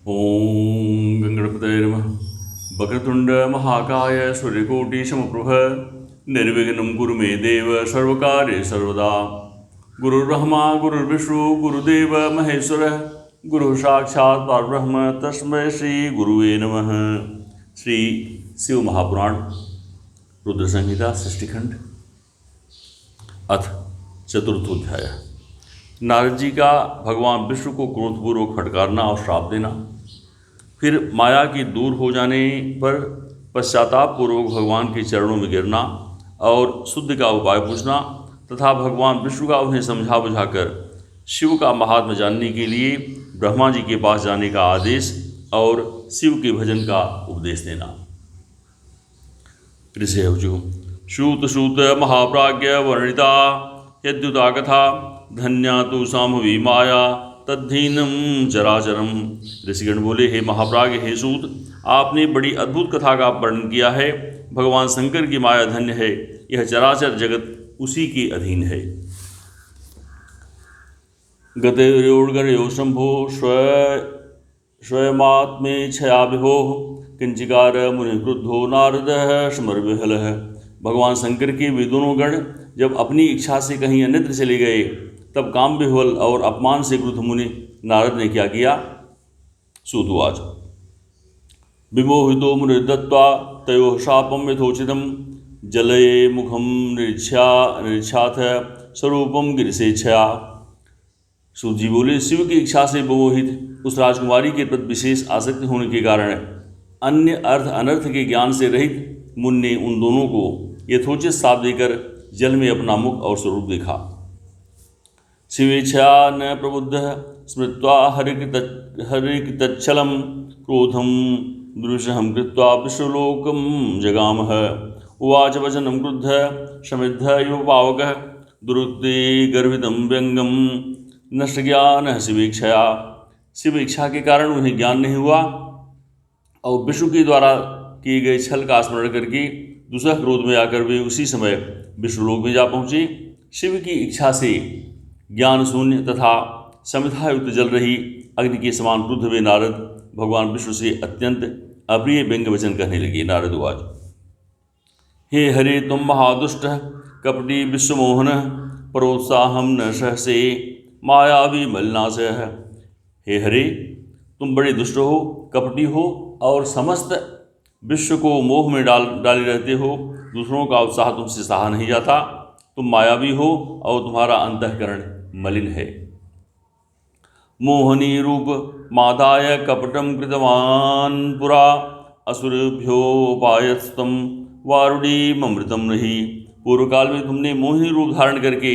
ओम गंगणपतये नमः। वक्रतुंड महाकाय सूर्यकोटि समप्रभ निर्विघ्नं कुरु मे देव सर्वकार्ये सर्वदा। गुरुर्ब्रह्मा गुरुर्विष्णु गुरुदेव महेश्वरः गुरु साक्षात् परब्रह्म तस्मै श्री गुरुवे नमः। श्री शिव महापुराण रुद्र संहिता सृष्टिखंड अथ चतुर्थोध्याय। नारद जी का भगवान विष्णु को क्रोधपूर्वक फटकारना और श्राप देना, फिर माया की दूर हो जाने पर पश्चाताप पूर्वक भगवान के चरणों में गिरना और शुद्धि का उपाय पूछना तथा भगवान विष्णु का उन्हें समझा बुझाकर शिव का महात्म्य जानने के लिए ब्रह्मा जी के पास जाने का आदेश और शिव के भजन का उपदेश देना। ऋषिवचु श्रुत श्रुत महाप्राज्ञ वर्णिता यद्युता कथा धन्या तु साम्भवी माया तद्धीनम चराचरम। ऋषिगण बोले, हे महाप्राज्ञ, हे सूत, आपने बड़ी अद्भुत कथा का वर्णन किया है। भगवान शंकर की माया धन्य है, यह चराचर जगत उसी के अधीन है। गतयोर्गणयो शंभो स्वयमात्मे छया विभो किंचिकार मुनि क्रुद्धो नारद स्मरविहल। भगवान शंकर के वे दोनों गण जब अपनी इच्छा से कहीं अन्यत्र चले गए तब काम विह्वल और अपमान से क्रुद्ध मुनि नारद ने क्या किया। सूतवाच विमोहितो मुनि दत्त्वा तयोः शापं यथोचितं जलये मुखं निरीक्षाथ स्वरूपम गिरिशेच्छया। सूत जी बोले, शिव की इच्छा से विमोहित उस राजकुमारी के प्रति विशेष आसक्ति होने के कारण अन्य अर्थ अनर्थ के ज्ञान से रहित मुनि ने उन दोनों को यथोचित शाप देकर जल में अपना मुख और स्वरूप देखा। शिवेच्छा न प्रबुद्ध स्मृत्वा हरिकृतच्छलं क्रोधं दुरुशहं कृत्वा विश्वलोकं जगामः। उवाच वचनं क्रुद्ध समृद्ध इव पावकः दुरुक्ते गर्भितं व्यंगम नष्ट ज्ञान शिवेक्षया। शिव इच्छा के कारण उन्हें ज्ञान नहीं हुआ और विष्णु के द्वारा किए गए छल का स्मरण करके दूसरा क्रोध में आकर वे उसी समय विष्णुलोक में जा पहुँचे। शिव की इच्छा से ज्ञान शून्य तथा समिधायुक्त जल रही अग्नि के समान क्रुद्ध वे नारद भगवान विष्णु से अत्यंत अप्रिय व्यंग्य वचन कहने लगे। नारद वाच हे हरे तुम महादुष्ट कपटी विश्वमोहन प्रोत्साहम न सहसे मायावी मलिनाशय। हे हरे, तुम बड़े दुष्ट हो, कपटी हो और समस्त विश्व को मोह में डाले रहते हो। दूसरों का उत्साह तुमसे सहा नहीं जाता। तुम मायावी हो और तुम्हारा अंतःकरण मलिन है। मोहनी रूप मादाय कपटम कृतवान पुरा असुरभ्योपायस्तम वारुणीमृतम नहीं। पूर्व काल में तुमने मोहिनी रूप धारण करके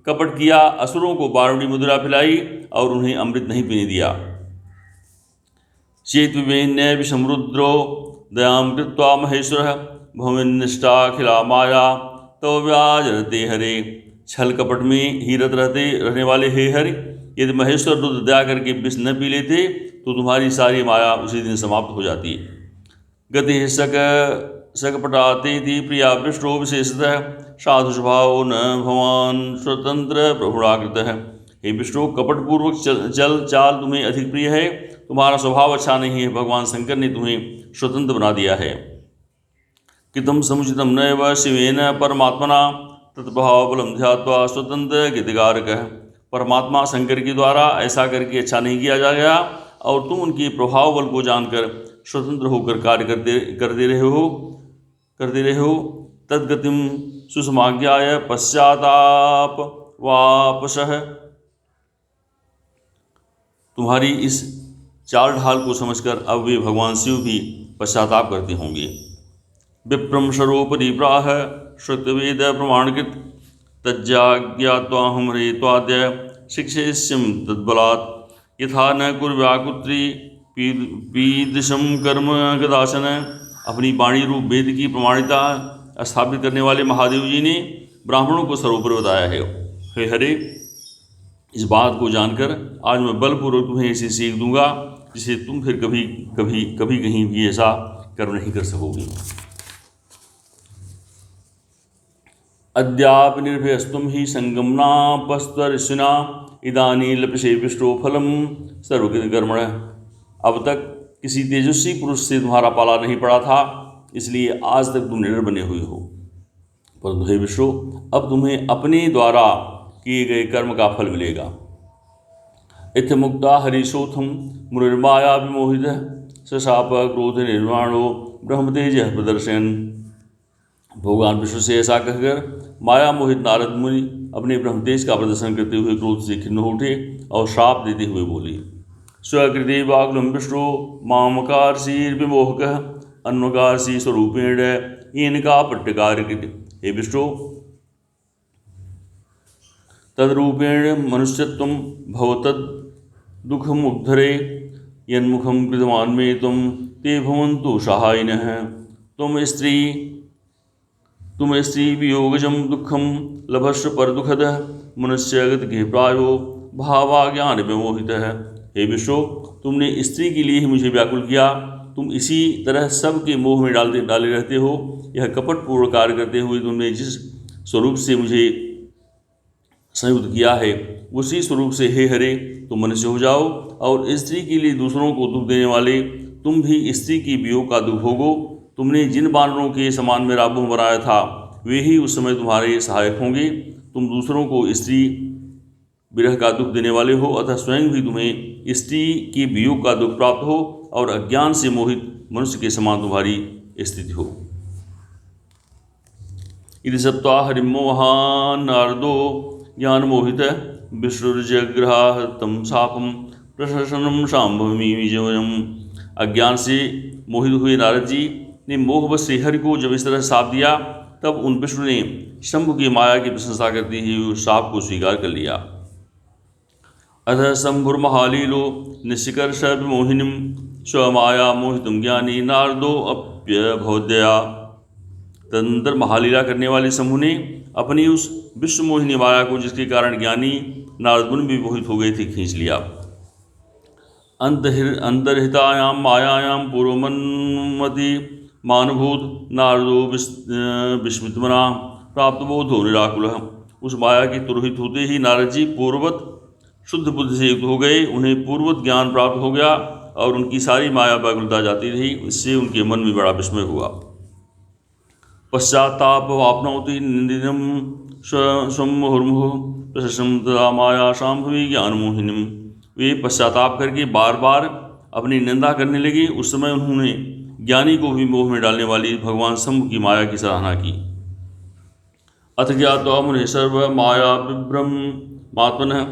कपट किया, असुरों को वारुणी मदिरा पिलाई और उन्हें अमृत नहीं पीने दिया। चेत विवेन्य विषमरुद्रो दयां कृत्वा महेश्वर भूमिनिष्ठाखिला माया तो व्याजरते हरे। छल कपट में ही रत रहने वाले हे हरि, यदि महेश्वर रुद्र दया करके विष न पी लेते तो तुम्हारी सारी माया उसी दिन समाप्त हो जाती। गति सकपटाते प्रिया विष्णु विशेषतः साधु स्वभाव न भगवान स्वतंत्र प्रभुराकृत। हे विष्णु, कपटपूर्वक चल चाल तुम्हें अधिक प्रिय है। तुम्हारा स्वभाव अच्छा नहीं है। भगवान शंकर ने तुम्हें स्वतंत्र बना दिया है। कितम समुचितम नैव शिवेन परमात्मना तत्प्रभाव बलम ध्यात्वा स्वतंत्र गतिकारक। परमात्मा शंकर के द्वारा ऐसा करके अच्छा नहीं किया जा गया और तुम उनके प्रभाव बल को जानकर स्वतंत्र होकर कार्य करते रहे हो। तद्गतिम सुसमाज्ञाय पश्चाताप वापसः। तुम्हारी इस चाल ढाल को समझकर अब वे भगवान शिव भी पश्चाताप करते होंगे। विप्रम स्वरूपरि प्राह श्रुतवेद प्रमाणकृत तज्जाज्ञात्वाहं हरेत्वाद्य शिक्षयिष्यं तद्बलात्। यथा न कुर्व्याकुत्री पीदृशं कर्म गदासन। अपनी वाणी रूप वेद की प्रमाणिता स्थापित करने वाले महादेव जी ने ब्राह्मणों को सर्वोपरि बताया है। हे हरे, इस बात को जानकर आज मैं बलपूर्वक तुम्हें ऐसी सीख दूंगा जिसे तुम फिर कभी कहीं भी ऐसा कर्म नहीं कर सकोगे। अद्यापि निर्भयस्तुम ही संगमनापस्तरिषिना इदानी लपसे विष्णु फलम सर्वकृत कर्मण। अब तक किसी तेजस्वी पुरुष से तुम्हारा पाला नहीं पड़ा था, इसलिए आज तक तुम निडर बने हुए हो। परंतु हे विष्णु, अब तुम्हें अपने द्वारा किए गए कर्म का फल मिलेगा। इत्थ मुक्ता हरिशोथम मुनिर्माया विमोहित सशाप क्रोध निर्वाणो ब्रह्म तेज प्रदर्शन। भगवान विष्णु से ऐसा कहकर माया मोहित नारद मुनि अपने ब्रह्म तेज का प्रदर्शन करते हुए क्रोध से खिन्न हो उठे और श्राप देते हुए बोले, स्वकृति वाग्लम विष्णु मामकारशीर्विमोहक अन्वकारशी स्वरूपेण इनका पट्टकार। हे विष्णु, तद्रूपेण मनुष्यत्वं भवतद् दुःखमुद्धरे यन्मुखं कृतवान् मे त्वं ते भवन्तु सहायिनः। तुम स्त्री वियोगजं दुःखं लभस्व परदुःखदः मनुष्यगतिः प्रायो भावाज्ञान विमोहितः। हे विष्णु, तुमने स्त्री के लिए ही मुझे व्याकुल किया। तुम इसी तरह सब के मोह में डाले रहते हो। यह कपटपूर्ण कार्य करते हुए तुमने जिस स्वरूप से मुझे संयुक्त किया है, उसी स्वरूप से हे हरे तुम मनुष्य हो जाओ और स्त्री के लिए दूसरों को दुख देने वाले तुम भी स्त्री की वियोग का दुख भोगो। तुमने जिन बानरों के समान मेरा मुँह बनाया था, वे ही उस समय तुम्हारे सहायक होंगे। तुम दूसरों को स्त्री विरह का दुख देने वाले हो, अतः स्वयं भी तुम्हें स्त्री की वियोग का दुख प्राप्त हो और अज्ञान से मोहित मनुष्य के समान तुम्हारी स्थिति हो। इति सप्ता हरिमोहान नारदो ज्ञान मोहित विष्णुर्जग्रह तम शापम प्रशंसनम शाम्भवी विजयम। अज्ञान से मोहित हुए नारद जी ने मोहवश श्रीहरि को जब इस तरह शाप दिया, तब उन विष्णु ने शंभु की माया की प्रशंसा करते ही उस शाप को स्वीकार कर लिया। अथ शंभुर्महालीलो निशिकर्ष विमोहिनीं स्वमाया मोहितुं ज्ञानी नारदो अप्यभवद्या। तदनंतर महालीला करने वाले शंभु ने अपनी उस विश्व मोहिनी माया को, जिसके कारण ज्ञानी नारद मुनि भी मोहित हो गए थे, खींच लिया। अंतर्हितायां मायायां पूर्वमन्मति मानभूत नारदो विस्मितमना प्राप्त बोधो निराकुलः। उस माया के तुरहित होते ही नारद जी पूर्ववत शुद्ध बुद्धि से युक्त हो गए। उन्हें पूर्ववत ज्ञान प्राप्त हो गया और उनकी सारी माया व्याकुलता जाती रही। इससे उनके मन में बड़ा विस्मय हुआ। पश्चाताप वापनौति निंदितं स्वमुहुर्मुहुः प्रशंसं तदा माया शाम्भवी ज्ञान मोहिनीं। वे पश्चाताप करके बार बार अपनी निंदा करने लगे। उस समय उन्होंने ज्ञानी को भी मोह में डालने वाली भगवान शंभु की माया की सराहना की। अथ ज्ञात्वा मुनिः सर्व माया विभ्रमात्मनः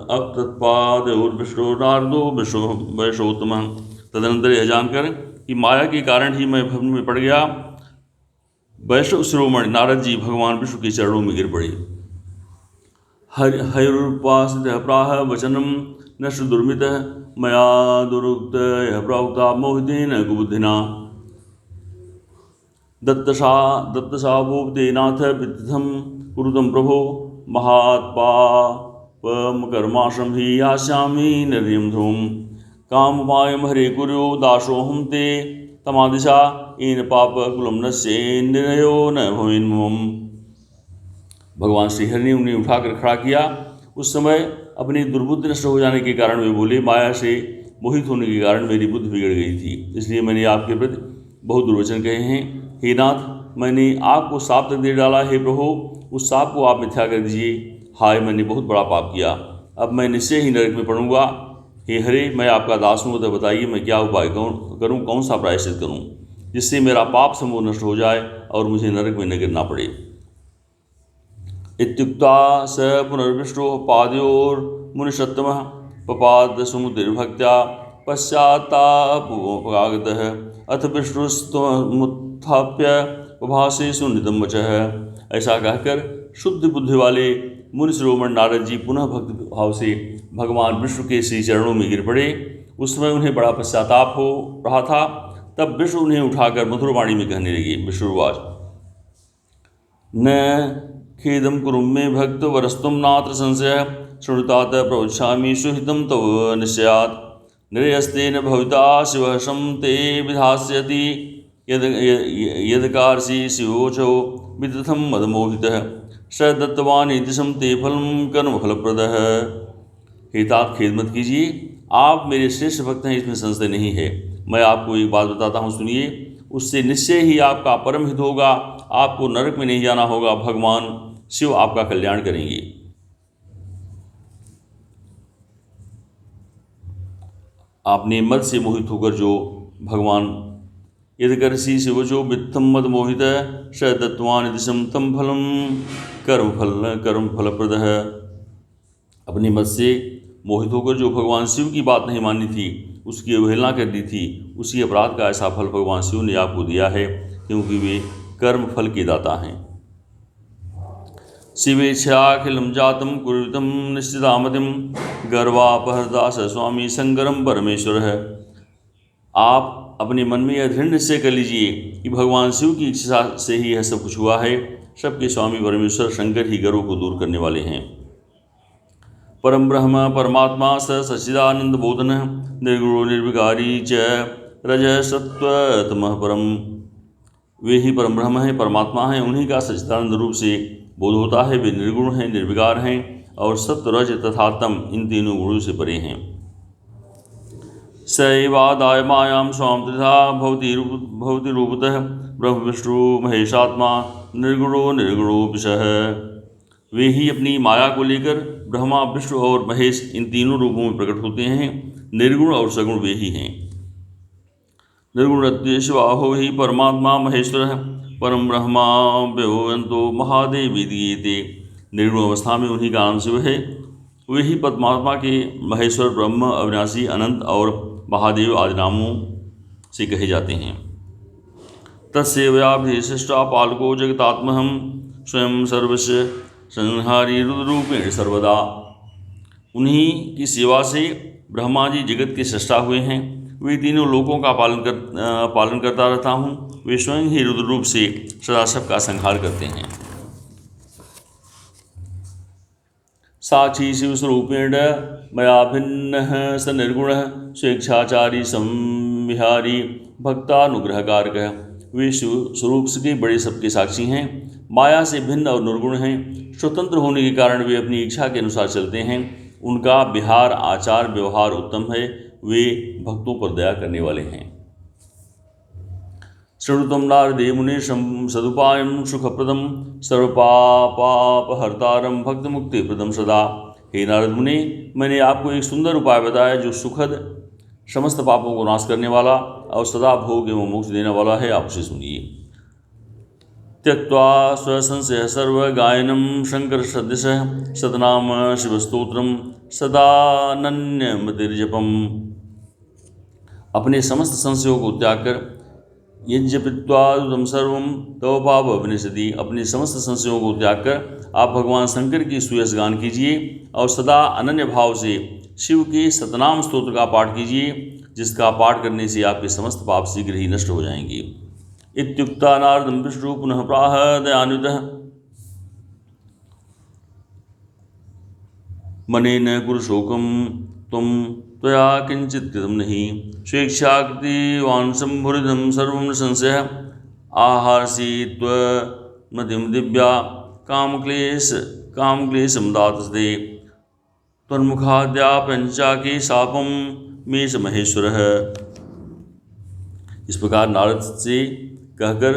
अपतत्पादयोर्विष्णो नारदो वैशोत्तमः। तदनंतर यह जानकर कि माया के कारण ही मैं भ्रम में पड़ गया, वैष्णव शिरोमणि नारद जी भगवान विष्णु के चरणों में गिर पड़े। हरिरुपासितः प्राह वचनम नष्ट दुर्मितः मया दुरुक्तः प्रोक्ता मोहितेन कुबुद्धिना। दत्तशावोपते नाथ वित्थं कुरुतं प्रभो महात्पापमकर्माशं हि यास्यामि निर्यं ध्रुवम्। काममायं हरे कुर्यो दासोऽहं ते तमादिशा येन पापकुलं नश्ये निर्णयो न भवेन्मम। भगवान श्रीहरि ने उन्हें उठाकर खड़ा किया। उस समय अपनी दुर्बुद्धि नष्ट हो जाने के कारण वे बोले, माया से मोहित होने के कारण मेरी बुद्धि बिगड़ गई थी, इसलिए मैंने आपके प्रति बहुत दुर्वचन कहे हैं। हे नाथ, मैंने आपको साप तक दे डाला। हे प्रभु, उस साप को आप मिथ्या कर दीजिए। हाय, मैंने बहुत बड़ा पाप किया, अब मैं निश्चय ही नरक में पड़ूंगा। हे हरे, मैं आपका दास हूँ, तो बताइए मैं क्या उपाय करूँ, कौन सा प्रायश्चित करूँ, जिससे मेरा पाप समूह नष्ट हो जाए और मुझे नरक में न गिरना पड़े। इत्युक्ता स पुनर्विष्णु पादयोर्मुनिषत्तमः पपाद समुद्रभक्त्या पश्चात्तापोपगागतः। अथ विष्णुस्तमुत्थाप्य प्रभासे सुनितं वचः। ऐसा कहकर शुद्ध बुद्धि वाले मुनि शिरोमणि नारद जी पुनः भक्ति भाव से भगवान विष्णु के श्री चरणों में गिर पड़े। उस समय उन्हें बड़ा पश्चाताप हो रहा था। तब विष्णु उन्हें उठाकर मधुरवाणी में कहने लगे। विष्णुवाच, न खेदं कुरु मे भक्त वरस्तुम नात्र संशयः शृणुतात प्रवक्ष्यामि सुहितं तव निश्चयात्। निरयस्तेन भविता शिवः शं ते विधास्यति यदकारसी शिवोचो विदथं मदमोहितः स दत्तवान् इति शं ते फलं कर्मफलप्रदः। हे तात, खेद मत कीजिए, आप मेरे श्रेष्ठ भक्त हैं, इसमें संशय नहीं है। मैं आपको एक बात बताता हूँ, सुनिए। उससे निश्चय ही आपका परम हित होगा, आपको नरक में नहीं जाना होगा। भगवान शिव आपका कल्याण करेंगे। आपने मद से मोहित होकर जो भगवान यदकर्षि शिवजो वित्तम मद मोहित स दत्तवान दिशम तम फलम कर्म फलप्रद है। अपने मत से मोहित होकर जो भगवान शिव की बात नहीं मानी थी, उसकी अवहेलना कर दी थी, उसी अपराध का ऐसा फल भगवान शिव ने आपको दिया है, क्योंकि वे कर्म फल के दाता हैं। शिवेच्छाखिलम जातम कुरुतम निश्चितामतिम गर्वापहरदास स्वामी संगरम परमेश्वर है। आप अपने मन में यह दृढ़ निश्चय कर लीजिए कि भगवान शिव की इच्छा से ही यह सब कुछ हुआ है। सबके स्वामी परमेश्वर शंकर ही गर्व को दूर करने वाले हैं। परम ब्रह्म परमात्मा स सच्चिदानंद बोधन निर्गुणो निर्विकारी च रज सत्व तमः परम। वे ही परम ब्रह्म हैं, परमात्मा हैं, उन्हीं का सच्चिदानंद रूप से बोध होता है। वे निर्गुण हैं, निर्विकार हैं और सत्व रज तथा तम इन तीनों गुणों से परे हैं। सैवादाय मायां स्वाम त्रिधा भवति रूपतः ब्रह्म विष्णु महेशात्मा निर्गुणो निर्गुणोपिशः। वे ही अपनी माया को लेकर ब्रह्मा विष्णु और महेश इन तीनों रूपों में प्रकट होते हैं। निर्गुण और सगुण वे ही हैं। निर्गुणत्वेश्वाहो ही परमात्मा महेश्वर परम ब्रह्मा व्योवंतो महादेवी दीयते। निर्गुण अवस्था में उन्हीं का नाम शिव है। वे ही परमात्मा के महेश्वर, ब्रह्म, अविनाशी, अनंत और महादेव आदि नामों से कहे जाते हैं। तस्यैवाभिशिष्टा पालको जगतात्महं स्वयं सर्वस्य संहारी रुद्ररूपेण सर्वदा। उन्हीं की सेवा से ब्रह्मा जी जगत के सृष्टा हुए हैं। वे तीनों लोकों का पालन करता रहता हूँ। वे स्वयं ही रुद्र रूप से सदा सबका संहार करते हैं। साक्षी शिव स्वरूपेण मया भिन्न स निर्गुण स्वेच्छाचारी संविहारी भक्तानुग्रहकारक। वे शिव स्वरूप के बड़े सबके साक्षी हैं, माया से भिन्न और निर्गुण हैं। स्वतंत्र होने के कारण वे अपनी इच्छा के अनुसार चलते हैं। उनका विहार आचार व्यवहार उत्तम है। वे भक्तों पर दया करने वाले हैं। श्रृणुतम नारदे मुने सदुपायम सुखप्रदम सर्वपापहर्तारम भक्त मुक्ति प्रदम सदा। हे नारद मुने, मैंने आपको एक सुंदर उपाय बताया जो सुखद, समस्त पापों को नाश करने वाला और सदा भोग एवं मोक्ष देने वाला है। आप उसे सुनिए। त्यक्त्वा स्वसंशय सर्व गायनम शंकर सदृश सतनाम शिवस्तोत्रम सदानन्यमतिर्जपम। अपने समस्त संशयों को त्याग कर यज्ञपित्वादुदम सर्वम तव पाप विनिशति। अपने समस्त संशयों को त्याग कर आप भगवान शंकर की सुयश गान कीजिए और सदा अनन्य भाव से शिव के सतनाम स्तोत्र का पाठ कीजिए, जिसका पाठ करने से आपके समस्त पाप शीघ्र ही नष्ट हो जाएंगे। इत्युक्ता नारदं विष्णु पुनः प्राह दयान्वितः मनेन कुरु शोकं त्वं त्वया किंचित कृतं नहि स्वेच्छाकृतिवान् शम्भुरिदं सर्वं न संशयः आहारसि त्वमतिं दिव्या कामक्लेशं दातस्ते त्वन्मुखाद्यापञ्चाकी शापं मे स महेश्वरः। इस प्रकार नारद से कहकर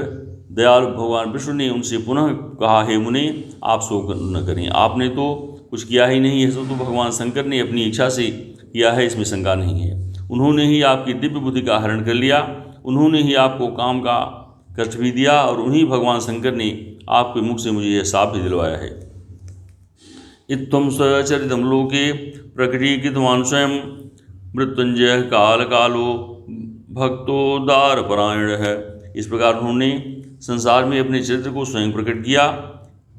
दयालु भगवान विष्णु ने उनसे पुनः कहा, हे मुने, आप शोक न करें। आपने तो कुछ किया ही नहीं है, तो भगवान शंकर ने अपनी इच्छा से किया है, इसमें शंका नहीं है। उन्होंने ही आपकी दिव्य बुद्धि का हरण कर लिया। उन्होंने ही आपको काम का कष्ट भी दिया और उन्हीं भगवान शंकर ने आपके मुख से मुझे यह शाप भी दिलवाया है। इत्थं स्वचरितं लोके प्रकटीकृतवान् स्वयं मृत्युंजय काल कालो भक्तोदारपरायण है। इस प्रकार उन्होंने संसार में अपने चरित्र को स्वयं प्रकट किया।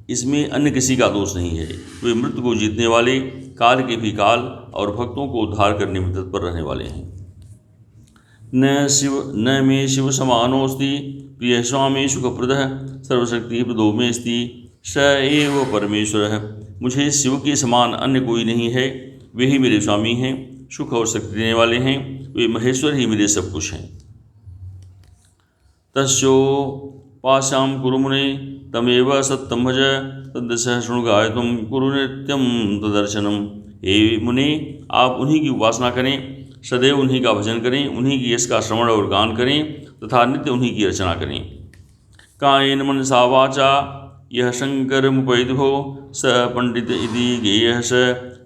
इसमें अन्य किसी का दोष नहीं है। वे मृत्यु को जीतने वाले, काल के भी काल और भक्तों को उद्धार करने में तत्पर रहने वाले हैं। न मे शिव समानोऽस्ति प्रिय स्वामी सुखप्रदः सर्वशक्ति प्रदो मे अस्ति स एव परमेश्वरः। मुझे शिव के समान अन्य कोई नहीं है। वे ही मेरे स्वामी हैं, सुख और शक्ति देने वाले हैं। वे महेश्वर ही मेरे सब कुछ हैं। तस्योपास्यां कुरु मुने तमेव सत्यं भज तद्दशः शृणु गायत्वं कुरु नित्यं तदर्शनम्। हे मुनि, आप उन्हीं की उपासना करें, सदैव उन्हीं का भजन करें, उन्हीं की यश का श्रवण और गान करें तथा नित्य उन्हीं की अर्चना करें। कायेन मनसा वाचा यह शंकर मुपैतो स पंडित इति गेयः स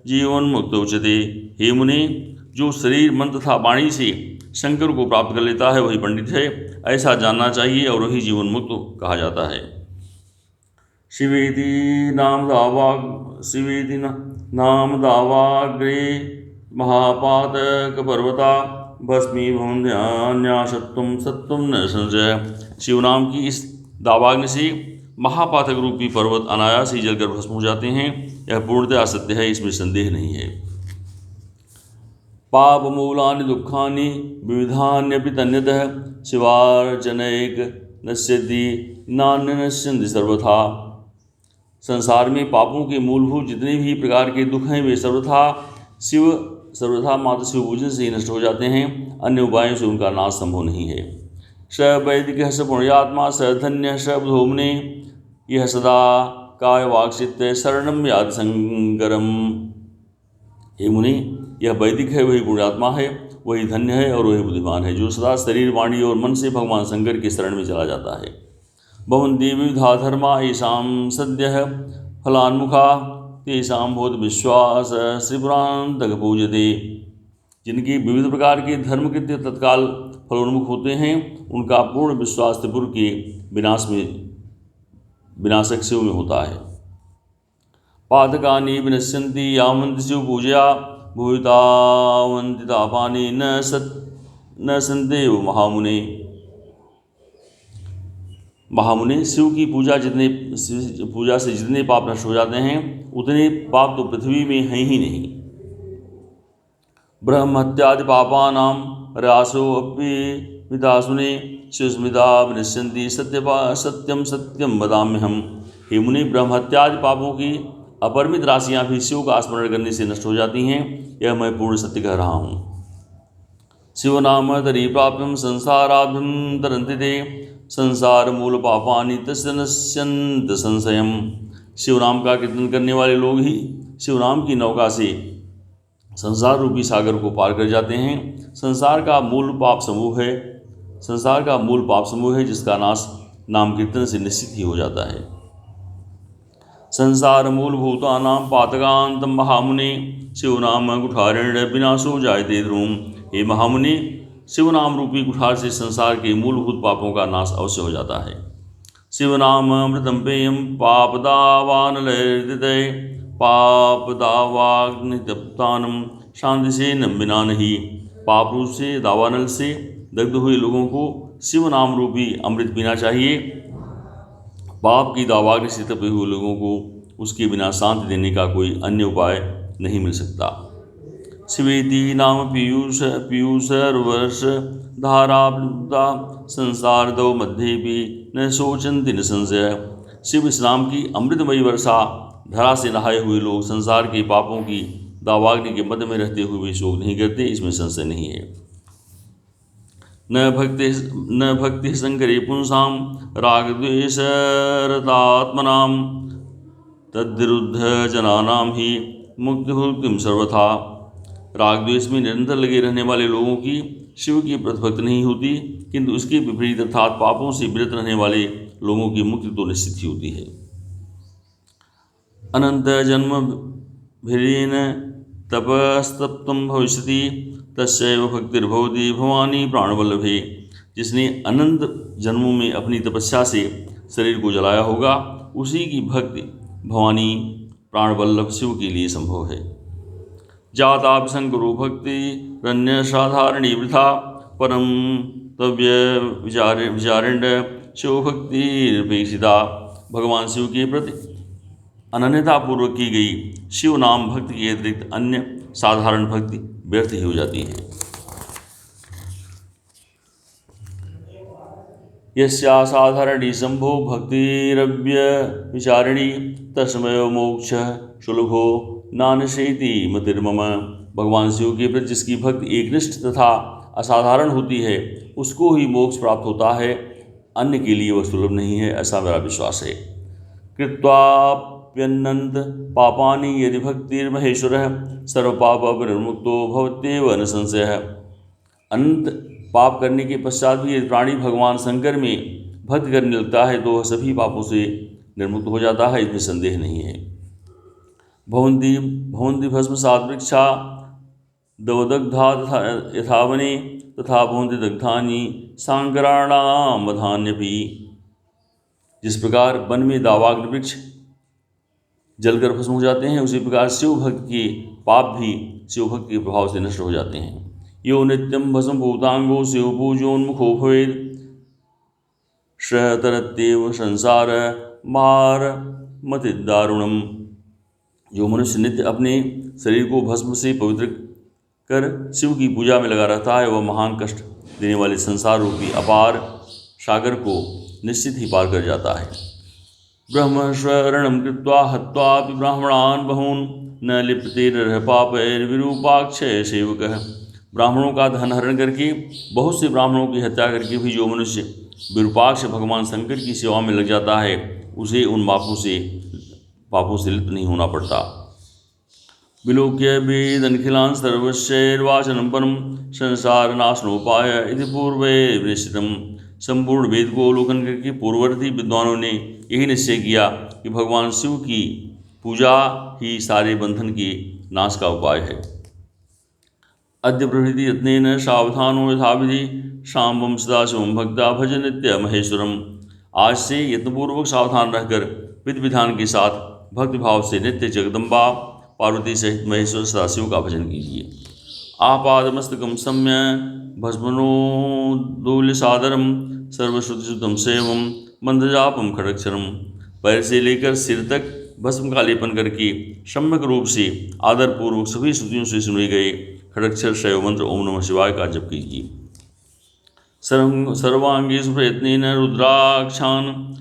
जीवन्मुक्त उच्यते। हे मुनि, जो शरीर मन तथा वाणी से शंकर को प्राप्त कर लेता है वही पंडित है, ऐसा जानना चाहिए और वही जीवन मुक्त कहा जाता है। शिवेति नाम दावाग्रे महापातक पर्वता भस्मीभवन्यान्या सत्वं न संशय। शिव नाम की इस दावाग्नि से महापातक रूपी पर्वत अनायास ही जलकर भस्म हो जाते हैं। यह पूर्णतः असत्य है, इसमें संदेह नहीं है। पाप मूलानि दुखानि विविधान्यपि तन्यतः शिवार्चनैक नश्यति नान्य नश्यन्ति सर्वथा। संसार में पापों के मूलभूत जितने भी प्रकार के दुख हैं वे सर्वथा मात्र शिव पूजन से ही नष्ट हो जाते हैं, अन्य उपायों से उनका नाश संभव नहीं है। स वैदिकः स पुण्यात्मा स धन्यः स बुधोमने यह सदा काय वाक्चित्त शरणं याति शंकरम। हे मुनि, यह वैदिक है, वही पुण्यात्मा है, वही धन्य है और वही बुद्धिमान है, जो सदा शरीर वाणी और मन से भगवान शंकर की शरण में चला जाता है। भवन्ति विविधा धर्मा येषां सद्यः फलान्मुखा तेषां भूत विश्वास श्रीपुरान्तक पूजते। जिनकी विविध प्रकार के धर्म कृत्य तत्काल फलोन्मुख होते हैं, उनका पूर्ण विश्वास त्रिपुर के विनाशक शिव में होता है। पातकानि विनश्यन्ति यावन्ति शिव पूजया भूतावन्ति तापानि न सन्देव महामुने। महामुने, शिव की पूजा से जितने पाप नष्ट हो जाते हैं उतने पाप तो पृथ्वी में हैं ही नहीं। ब्रह्महत्यादि पापानां ह्रासोऽपि विदासुने शिवस्मिता विनश्यन्ति सत्यम सत्यम वदाम्यहम्। हे मुनि, ब्रह्महत्यादि पापों की अपरिमित राशियाँ भी शिव का स्मरण करने से नष्ट हो जाती हैं, यह मैं पूर्ण सत्य कह रहा हूँ। शिव नाम तरी प्राप्यम संसाराभ्यम तरन्ति ते संसार मूल पापानि तस्य नश्यन्ति संशयम्। शिव नाम का कीर्तन करने वाले लोग ही शिव नाम की नौका से संसार रूपी सागर को पार कर जाते हैं। संसार का मूल पाप समूह है जिसका नाश नाम कीर्तन से निश्चित ही हो जाता है। संसार मूलभूतानां पातकान्तं महामुने शिव नाम कुठारेण विनाशो जायते ध्रुवम्। हे महामुनि, शिव नाम रूपी कुठार से संसार के मूलभूत पापों का नाश अवश्य हो जाता है। शिव नाम अमृतं पेयं पापदावानलयर्दिते पापदावाग्नितप्तानं शांति से नम्बिना नहीं। पाप रूप से दावानल से दग्ध हुए लोगों को शिव नाम रूपी अमृत पीना चाहिए। पाप की दावाग्नि से तपे हुए लोगों को उसके बिना शांति देने का कोई अन्य उपाय नहीं मिल सकता। शिवेति नाम पीयूषर्वर्ष धाराप्लुता संसार दो मध्य भी न शोचन्ति न संशय। शिव इस नाम की अमृतमयी वर्षा धरा से नहाए हुए लोग संसार के पापों की दावाग्नि के मध्य में रहते हुए शोक नहीं करते, इसमें संशय नहीं है। न भक्ति शंकरे पुंसां रागद्वेषरतात्मनां तद्विरुद्ध जनानां ही मुक्तिं सर्वथा। राग द्वेष में निरंतर लगे रहने वाले लोगों की शिव की प्रतिभक्ति नहीं होती, किंतु इसके विपरीत अर्थात पापों से विरत रहने वाले लोगों की मुक्ति तो निश्चित ही होती है। अनंत जन्म भिरेन तपस्तप्तं भविष्यति तस्यैव भक्तिर्भवति भवानी प्राणवल्लभे। जिसने अनंत जन्मों में अपनी तपस्या से शरीर को जलाया होगा, उसी की भक्ति भवानी प्राणवल्लभ शिव के लिए संभव है। जातापि शंकरो भक्ति रण्य साधारणी वृथा परम तव्य विचारेण शिव भक्तिरपेक्षिता। भगवान शिव के प्रति अनन्यतापूर्वक की गई शिव नाम भक्ति के अतिरिक्त अन्य साधारण भक्ति व्यर्थ ही हो जाती है। यस्या साधारणी शंभो भक्तिरव्य विचारिणी तस्मय मोक्ष सुलभो नानशेति मतिर्मम। भगवान शिव के प्रति जिसकी भक्ति एकनिष्ठ तथा असाधारण होती है, उसको ही मोक्ष प्राप्त होता है, अन्य के लिए वह सुलभ नहीं है, ऐसा मेरा विश्वास है। कृत्वा व्यनन्त पापानि यदि भक्तिर्महेश्वरः सर्वपापविनिर्मुक्तो भवत्येव न संशयः। अनंत पाप करने के पश्चात भी यदि प्राणी भगवान शंकर में भक्ति करने लगता है तो वह सभी पापों से निर्मुक्त हो जाता है, इसमें संदेह नहीं है। भवन्ति भवन्ति भस्मसात् वृक्षा दवदग्धा यथावने तथा भवन्ति दग्धानि सांकराणां वधान्यपि। जिस प्रकार वन में दावाग्नि वृक्ष जलकर भस्म हो जाते हैं, उसी प्रकार शिव भक्त के पाप भी शिव भक्त के प्रभाव से नष्ट हो जाते हैं। यो नित्यं भस्मभूतांगो शिव पूजोन्मुखो भवेत् श्रयतरत्येव संसार मार मतिदारुणम। जो मनुष्य नित्य अपने शरीर को भस्म से पवित्र कर शिव की पूजा में लगा रहता है, वह महान कष्ट देने वाले संसार रूपी अपार सागर को निश्चित ही पार कर जाता है। ब्रह्म शरणं कृत्वा हत्वापि ब्राह्मणान् बहून् न लिप्यते नरः पापैर्विरूपाक्षय सेवकः। ब्राह्मणों का धन हरण करके, बहुत से ब्राह्मणों की हत्या करके भी जो मनुष्य विरूपाक्ष भगवान शंकर की सेवा में लग जाता है, उसे उन पापों से लिप्त नहीं होना पड़ता। विलोक्य वेदनखिलान् सर्वस्यैर्वाचनं परं संसारनाशनोपाय इति पूर्वे निश्चितम्। संपूर्ण वेद को अवलोकन करके पूर्ववर्ती विद्वानों ने यही निश्चय किया कि भगवान शिव की पूजा ही सारे बंधन के नाश का उपाय है। अद्य प्रभृति यत्नेन सावधानो यथाविधि शाम्बं सदाशिवं भक्ता भज नित्य महेश्वरम। आज से यत्नपूर्वक सावधान रहकर विधि विधान के साथ भक्तिभाव से नित्य जगदम्बा पार्वती सहित महेश्वर सदाशिव का भजन कीजिए। आपादमस्तकं सम्य भस्मनोदूल्यसादरं सर्वश्रुतिशुद्धं सेवं मंदजापम खड़क्षरम। पैर से लेकर सिर तक भस्म का लेपन करके सम्यक रूप से आदरपूर्वक सभी श्रुतियों से सुने गए खड़क्षर शैव मंत्र ओम नमः शिवाय का जप कीजिए। सर्वांगेषु प्रयत्नेन रुद्राक्षान्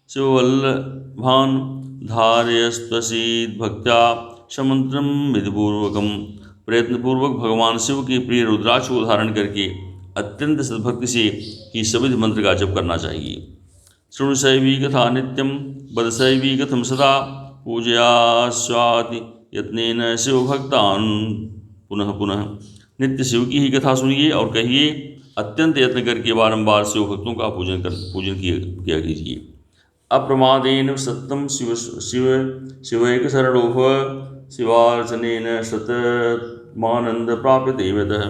शिववल्लभान् धारयस्त्वसीत् भक्त्या समन्त्रं विधिपूर्वकम्। प्रयत्नपूर्वक भगवान शिव के प्रिय रुद्राक्ष को धारण करके अत्यंत सद्भक्ति से ही सविध मंत्र का जप करना चाहिए। शृणु शैवी कथा नित्यं बद शैवी कथम सदा पूजयास्वाति यत्नेन शिवभक्तान् पुनः पुनः। नित्य शिव की ही कथा सुनिए और कहिए, अत्यंत यत्न करके बारंबार शिव भक्तों का पूजन किया कीजिए। अप्रमादेन सत्यम शिवैक शरणो भव शिवार्चनेन शतमानंद प्राप्यते यतः।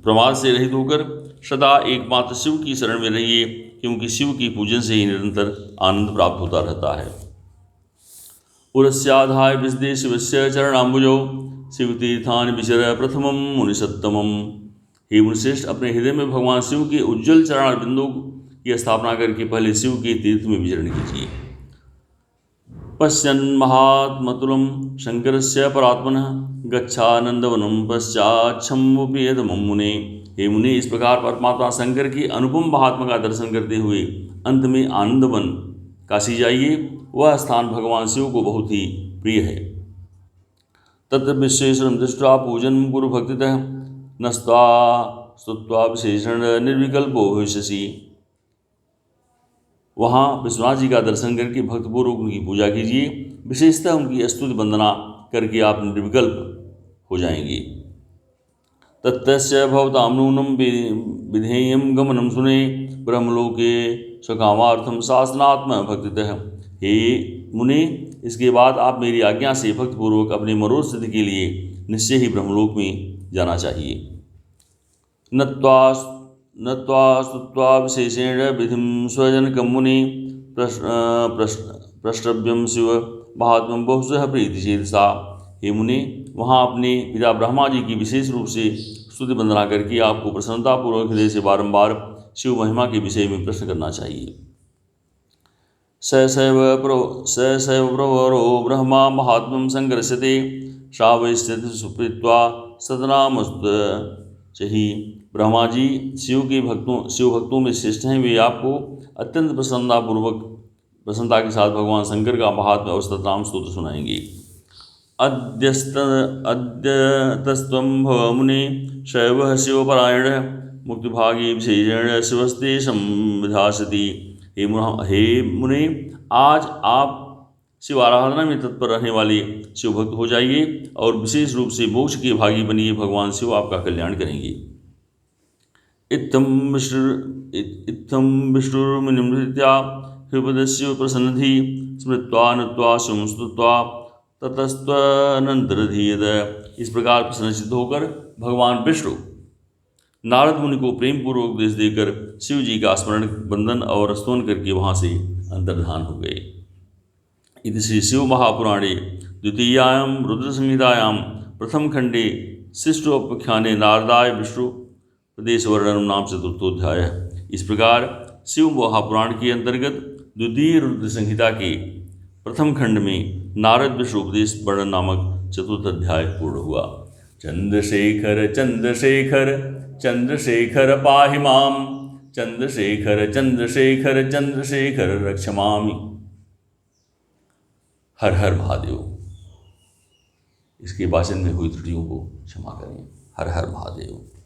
प्रमाद से रहित होकर सदा एकमात्र शिव की शरण में रहिए, क्योंकि शिव की पूजन से ही निरंतर आनंद प्राप्त होता रहता है। उरस्याधाय विशदे शिवस्य चरणाम्बुजौ शिवतीर्थानि विचर प्रथमं मुनिसत्तमम्। हे मुनिश्रेष्ठ, अपने हृदय में भगवान शिव के उज्ज्वल चरण बिंदु की स्थापना करके पहले शिव के तीर्थ में विचरण कीजिए। पश्यन् महात्मतुलं शंकरस्य परात्मनः गच्छानंदवनं पश्चाच्छम्मुपेतमं मुने। हे मुनि, इस प्रकार परमात्मा शंकर की अनुपम महात्मा का दर्शन करते हुए अंत में आनंदवन काशी जाइए। वह स्थान भगवान शिव को बहुत ही प्रिय है। तत्र विश्वेश्वरं दृष्ट्वा पूजन गुरु भक्तितः नस्त्वा स्तुत्वा विशेषण निर्विकल्पो भविष्यसि। वहाँ विश्वनाथ जी का दर्शन करके भक्तपूर्वक उनकी पूजा कीजिए। विशेषतः उनकी स्तुति वंदना करके आप निर्विकल्प हो जाएंगे। तत्तस्य भवतां नूनं विधेयं गमनं सुने ब्रह्मलोके स्वकामार्थं शासनात्म भक्तितः। हे मुने, इसके बाद आप मेरी आज्ञा से भक्तपूर्वक अपने मनोरथ सिद्धि के लिए निश्चय ही ब्रह्मलोक में जाना चाहिए। नत्वा स्तुत्वा विशेषेण विधिं स्वजनकं मुनि प्रष्टव्यं शिव महात्म्यं बहुशः प्रीतिचेतसा। हे मुनि, वहाँ अपने पिता ब्रह्मा जी की विशेष रूप से स्तुति वंदना करके आपको प्रसन्नतापूर्वक हृदय से बारंबार शिव महिमा के विषय में प्रश्न करना चाहिए। सैव प्रवरो ब्रह्मा महात्म्यं संकर्षते श्रावयिष्यति सुप्रीत्वा सदनामस्तुहि। ब्रह्मा जी शिव भक्तों में श्रेष्ठ हैं। वे आपको अत्यंत प्रसन्नता के साथ भगवान शंकर का महात्म्य और सतनाम स्तोत्र सुनाएंगे। अद्यतस्त्वं भव मुने शैवः शिवपरायणः मुक्तिभागी विशेषेण शिवस्ते संविधास्यति। हे मुने, आज आप शिव आराधना में तत्पर रहने वाले शिव भक्त हो जाइए और विशेष रूप से मोक्ष के भागी बनिए। भगवान शिव आपका कल्याण करेंगे। इत्थं विष्णुर्निमृत्या हृपदस्य प्रसन्नधि स्मृत्वा नत्वा शिवं स्तुत्वा ततस्त्वनन्तरधीयत। इस प्रकार प्रसन्नचित्त होकर भगवान विष्णु नारद मुनि को प्रेम पूर्वक उपदेश देकर शिव जी का स्मरण, वंदन और स्तवन करके वहाँ से अंतर्धान हो गए। इति श्री शिव महापुराणे द्वितीयायां रुद्रसंहितायां प्रथम खंडे शिष्टोपाख्याने नारदाय विष्णु प्रदेश वर्णनम नाम चतुर्थोध्याय। इस प्रकार शिव महापुराण के अंतर्गत द्वितीय रुद्र संहिता के प्रथम खंड में नारद विष्णु उपदेश वर्णन नामक चतुर्थ अध्याय पूर्ण हुआ। चंद्रशेखर चंद्रशेखर चंद्रशेखर पाहि माम, चंद्रशेखर चंद्रशेखर चंद्रशेखर रक्ष मामि। हर हर महादेव। इसके भाषण में हुई त्रुटियों को क्षमा करें। हर हर महादेव।